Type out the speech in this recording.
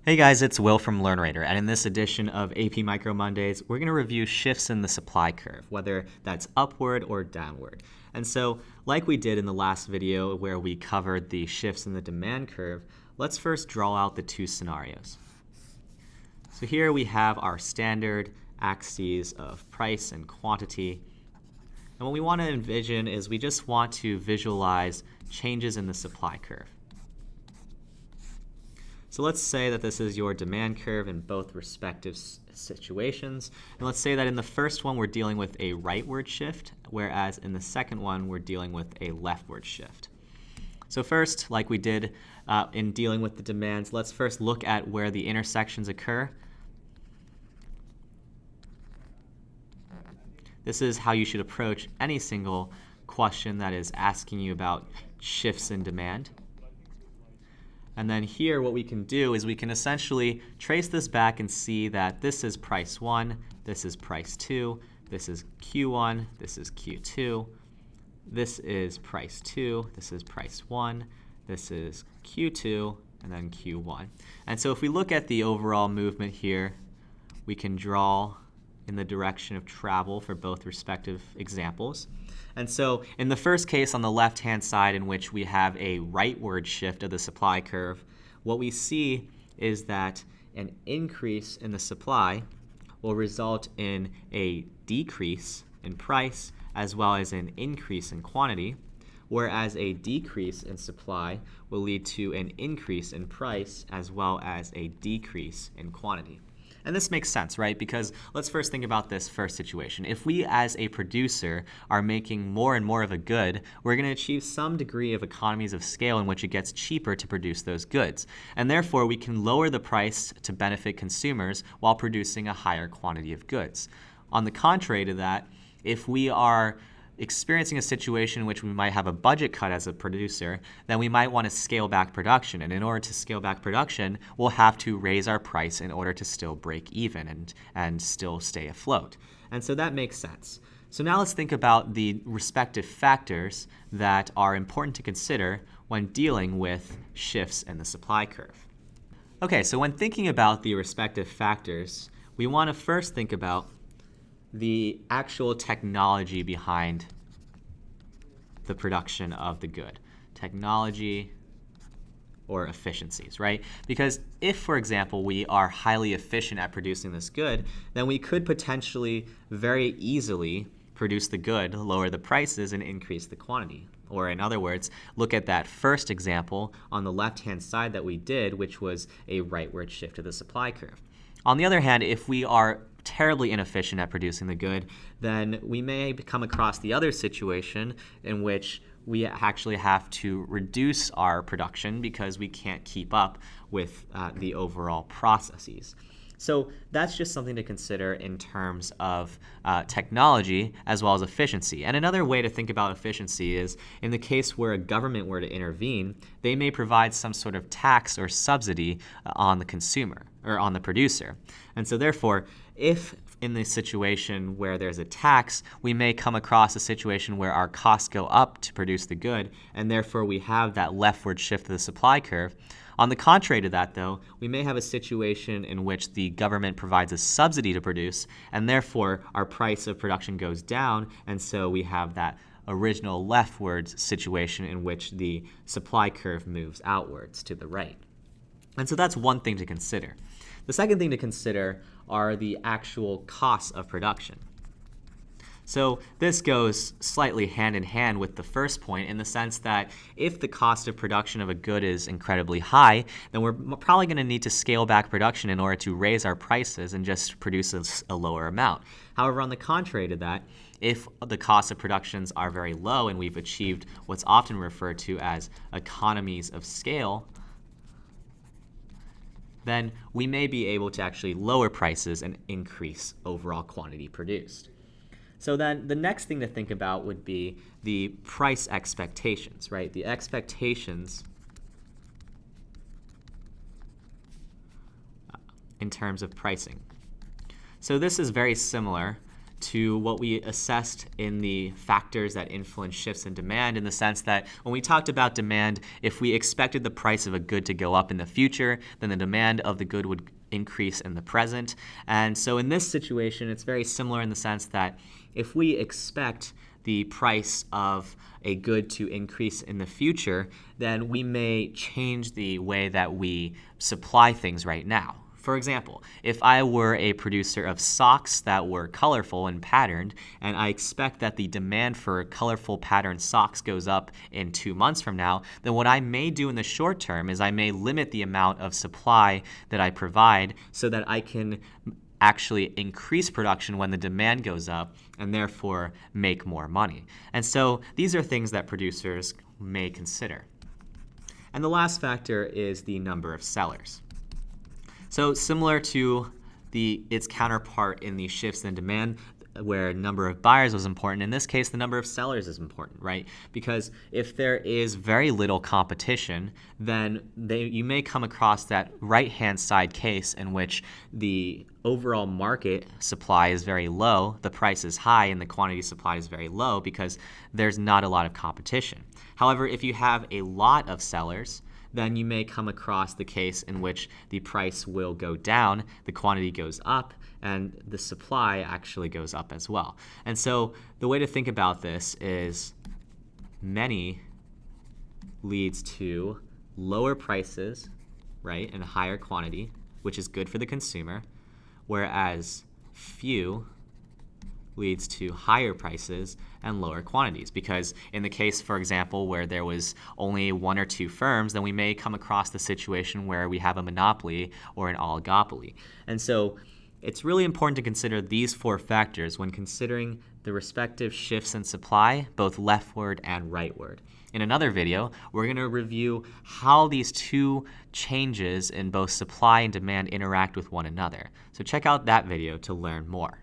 Hey guys, it's Will from Learnerator, and in this edition of AP Micro Mondays, we're going to review shifts in the supply curve, whether that's upward or downward. And so, like we did in the last video where we covered the shifts in the demand curve, let's first draw out the two scenarios. So here we have our standard axes of price and quantity. And what we want to envision is we just want to visualize changes in the supply curve. So let's say that this is your demand curve in both respective situations. And let's say that in the first one we're dealing with a rightward shift, whereas in the second one we're dealing with a leftward shift. So first, like we did in dealing with the demands, let's first look at where the intersections occur. This is how you should approach any single question that is asking you about shifts in demand. And then here what we can do is we can essentially trace this back and see that this is price 1, this is price 2, this is Q1, this is Q2, this is price 2, this is price 1, this is Q2, and then Q1. And so if we look at the overall movement here, we can draw in the direction of travel for both respective examples. And so in the first case on the left-hand side, in which we have a rightward shift of the supply curve, what we see is that an increase in the supply will result in a decrease in price as well as an increase in quantity, whereas a decrease in supply will lead to an increase in price as well as a decrease in quantity. And this makes sense, right? Because let's first think about this first situation. If we as a producer are making more and more of a good, we're going to achieve some degree of economies of scale in which it gets cheaper to produce those goods. And therefore, we can lower the price to benefit consumers while producing a higher quantity of goods. On the contrary to that, if we are experiencing a situation in which we might have a budget cut as a producer, then we might want to scale back production. And in order to scale back production, we'll have to raise our price in order to still break even and still stay afloat. And so that makes sense. So now let's think about the respective factors that are important to consider when dealing with shifts in the supply curve. Okay, so when thinking about the respective factors, we want to first think about the actual technology behind the production of the good. Technology or efficiencies, right? Because if, for example, we are highly efficient at producing this good, then we could potentially very easily produce the good, lower the prices, and increase the quantity. Or in other words, look at that first example on the left-hand side that we did, which was a rightward shift of the supply curve. On the other hand, if we are terribly inefficient at producing the good, then we may come across the other situation in which we actually have to reduce our production because we can't keep up with the overall processes. So that's just something to consider in terms of technology as well as efficiency. And another way to think about efficiency is in the case where a government were to intervene, they may provide some sort of tax or subsidy on the consumer or on the producer. And so therefore, if in the situation where there's a tax, we may come across a situation where our costs go up to produce the good, and therefore we have that leftward shift of the supply curve. On the contrary to that, though, we may have a situation in which the government provides a subsidy to produce, and therefore our price of production goes down, and so we have that original leftward situation in which the supply curve moves outwards to the right. And so that's one thing to consider. The second thing to consider are the actual costs of production. So this goes slightly hand in hand with the first point in the sense that if the cost of production of a good is incredibly high, then we're probably going to need to scale back production in order to raise our prices and just produce a lower amount. However, on the contrary to that, if the costs of productions are very low and we've achieved what's often referred to as economies of scale, then we may be able to actually lower prices and increase overall quantity produced. So then the next thing to think about would be the price expectations, right? The expectations in terms of pricing. So this is very similar to what we assessed in the factors that influence shifts in demand, in the sense that when we talked about demand, if we expected the price of a good to go up in the future, then the demand of the good would increase in the present. And so in this situation, it's very similar in the sense that if we expect the price of a good to increase in the future, then we may change the way that we supply things right now. For example, if I were a producer of socks that were colorful and patterned, and I expect that the demand for colorful patterned socks goes up in 2 months from now, then what I may do in the short term is I may limit the amount of supply that I provide so that I can actually increase production when the demand goes up and therefore make more money. And so these are things that producers may consider. And the last factor is the number of sellers. So similar to its counterpart in the shifts in demand, where number of buyers was important, in this case the number of sellers is important, right? Because if there is very little competition, then you may come across that right-hand side case in which the overall market supply is very low, the price is high, and the quantity supplied is very low because there's not a lot of competition. However, if you have a lot of sellers, then you may come across the case in which the price will go down, the quantity goes up, and the supply actually goes up as well. And so the way to think about this is many leads to lower prices, right, and a higher quantity, which is good for the consumer, whereas few leads to higher prices and lower quantities. Because in the case, for example, where there was only 1 or 2 firms, then we may come across the situation where we have a monopoly or an oligopoly. And so it's really important to consider these 4 factors when considering the respective shifts in supply, both leftward and rightward. In another video, we're going to review how these 2 changes in both supply and demand interact with one another. So check out that video to learn more.